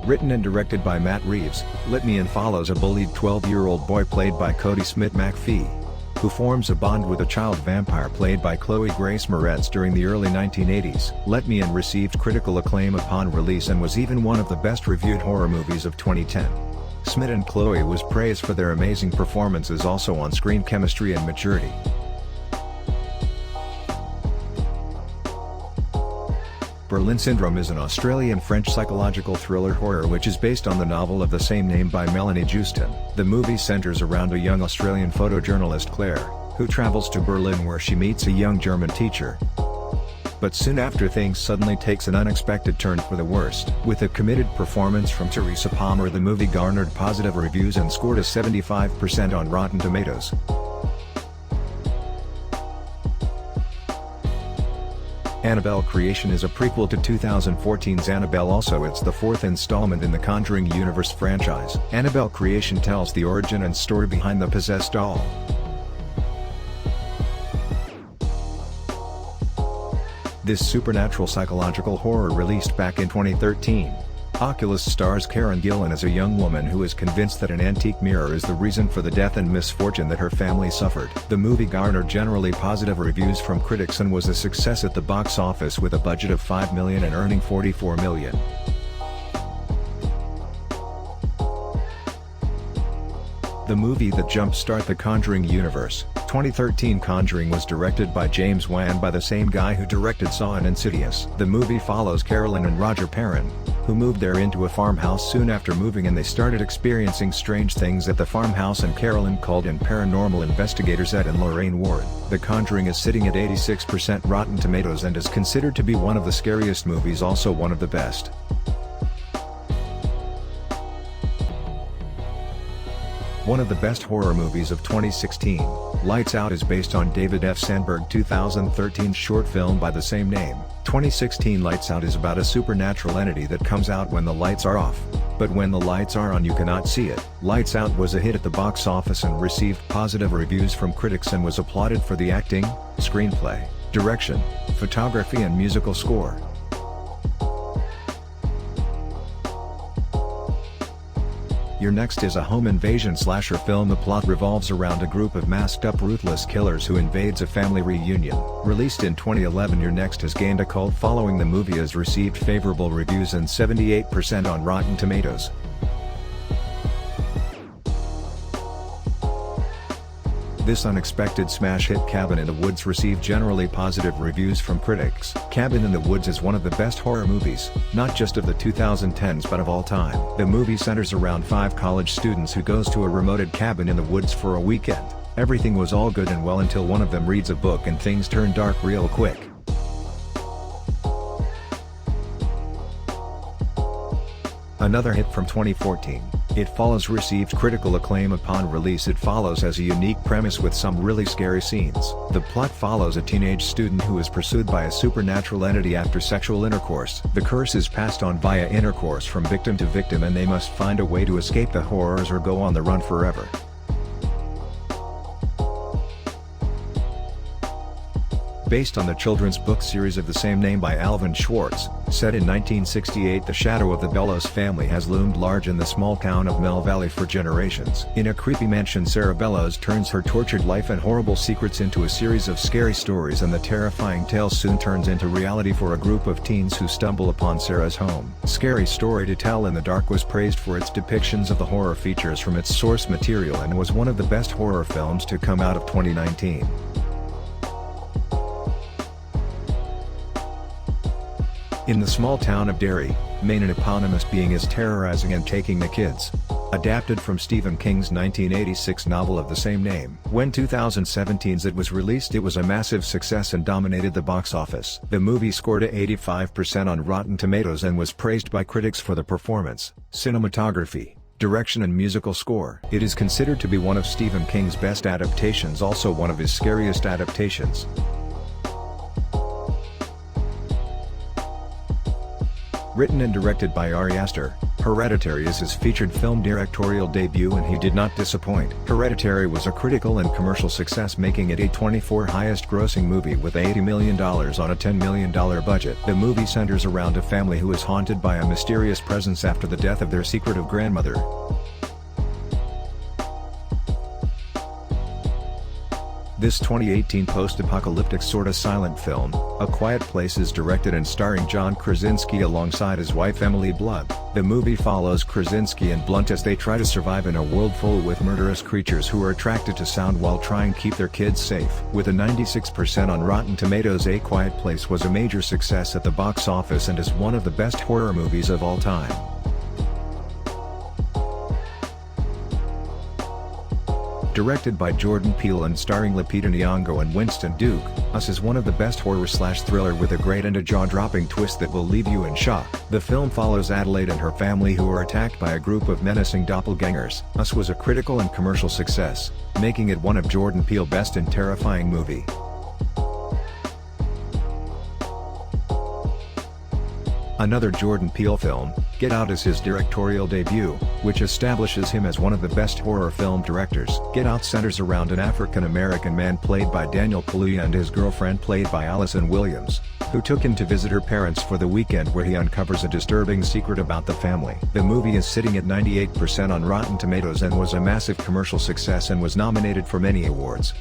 Written and directed by Matt Reeves, Let Me In follows a bullied 12-year-old boy played by Cody Smith-McPhee, who forms a bond with a child vampire played by Chloe Grace Moretz during the early 1980s. Let Me In received critical acclaim upon release and was even one of the best-reviewed horror movies of 2010. Smith and Chloe was praised for their amazing performances, also on-screen chemistry and maturity. Berlin Syndrome is an Australian-French psychological thriller horror which is based on the novel of the same name by Melanie Justin. The movie centers around a young Australian photojournalist Claire, who travels to Berlin where she meets a young German teacher. But soon after things suddenly takes an unexpected turn for the worst. With a committed performance from Teresa Palmer, the movie garnered positive reviews and scored a 75% on Rotten Tomatoes. Annabelle Creation is a prequel to 2014's Annabelle. Also, it's the fourth installment in the Conjuring universe franchise. Annabelle Creation tells the origin and story behind the possessed doll. This supernatural psychological horror released back in 2013. Oculus stars Karen Gillan as a young woman who is convinced that an antique mirror is the reason for the death and misfortune that her family suffered. The movie garnered generally positive reviews from critics and was a success at the box office with a budget of $5 million and earning $44 million. The movie that jump-start the Conjuring universe. 2013 Conjuring was directed by James Wan, by the same guy who directed Saw and Insidious. The movie follows Carolyn and Roger Perrin, who moved there into a farmhouse. Soon after moving in, they started experiencing strange things at the farmhouse, and Carolyn called in paranormal investigators Ed and Lorraine Ward. The Conjuring is sitting at 86% Rotten Tomatoes and is considered to be one of the scariest movies, also one of the best. One of the best horror movies of 2016, Lights Out, is based on David F. Sandberg's 2013 short film by the same name. 2016 Lights Out is about a supernatural entity that comes out when the lights are off, but when the lights are on you cannot see it. Lights Out was a hit at the box office and received positive reviews from critics and was applauded for the acting, screenplay, direction, photography and musical score. Your next is a home invasion slasher film. The plot revolves around a group of masked-up ruthless killers who invades a family reunion. Released in 2011, Your Next has gained a cult following. The movie has received favorable reviews and 78% on Rotten Tomatoes. This unexpected smash hit Cabin in the Woods received generally positive reviews from critics. Cabin in the Woods is one of the best horror movies, not just of the 2010s but of all time. The movie centers around 5 college students who goes to a remote cabin in the woods for a weekend. Everything was all good and well until one of them reads a book and things turn dark real quick. Another hit from 2014, It Follows received critical acclaim upon release. It Follows has a unique premise with some really scary scenes. The plot follows a teenage student who is pursued by a supernatural entity after sexual intercourse. The curse is passed on via intercourse from victim to victim, and they must find a way to escape the horrors or go on the run forever. Based on the children's book series of the same name by Alvin Schwartz, set in 1968, the shadow of the Bellows family has loomed large in the small town of Mill Valley for generations. In a creepy mansion, Sarah Bellows turns her tortured life and horrible secrets into a series of scary stories, and the terrifying tale soon turns into reality for a group of teens who stumble upon Sarah's home. Scary Story to Tell in the Dark was praised for its depictions of the horror features from its source material and was one of the best horror films to come out of 2019. In the small town of Derry, Maine, an eponymous being is terrorizing and taking the kids. Adapted from Stephen King's 1986 novel of the same name. When 2017's It was released, it was a massive success and dominated the box office. The movie scored a 85% on Rotten Tomatoes and was praised by critics for the performance, cinematography, direction and musical score. It is considered to be one of Stephen King's best adaptations, also one of his scariest adaptations. Written and directed by Ari Aster, Hereditary is his featured film directorial debut and he did not disappoint. Hereditary was a critical and commercial success, making it a 24th highest grossing movie with $80 million on a $10 million budget. The movie centers around a family who is haunted by a mysterious presence after the death of their secretive grandmother. This 2018 post-apocalyptic sorta silent film, A Quiet Place, is directed and starring John Krasinski alongside his wife Emily Blunt. The movie follows Krasinski and Blunt as they try to survive in a world full with murderous creatures who are attracted to sound while trying to keep their kids safe. With a 96% on Rotten Tomatoes, A Quiet Place was a major success at the box office and is one of the best horror movies of all time. Directed by Jordan Peele and starring Lupita Nyong'o and Winston Duke, Us is one of the best horror/thriller with a great and a jaw-dropping twist that will leave you in shock. The film follows Adelaide and her family who are attacked by a group of menacing doppelgangers. Us was a critical and commercial success, making it one of Jordan Peele's best and terrifying movie. Another Jordan Peele film, Get Out, is his directorial debut, which establishes him as one of the best horror film directors. Get Out centers around an African-American man played by Daniel Kaluuya and his girlfriend played by Allison Williams, who took him to visit her parents for the weekend, where he uncovers a disturbing secret about the family. The movie is sitting at 98% on Rotten Tomatoes and was a massive commercial success and was nominated for many awards.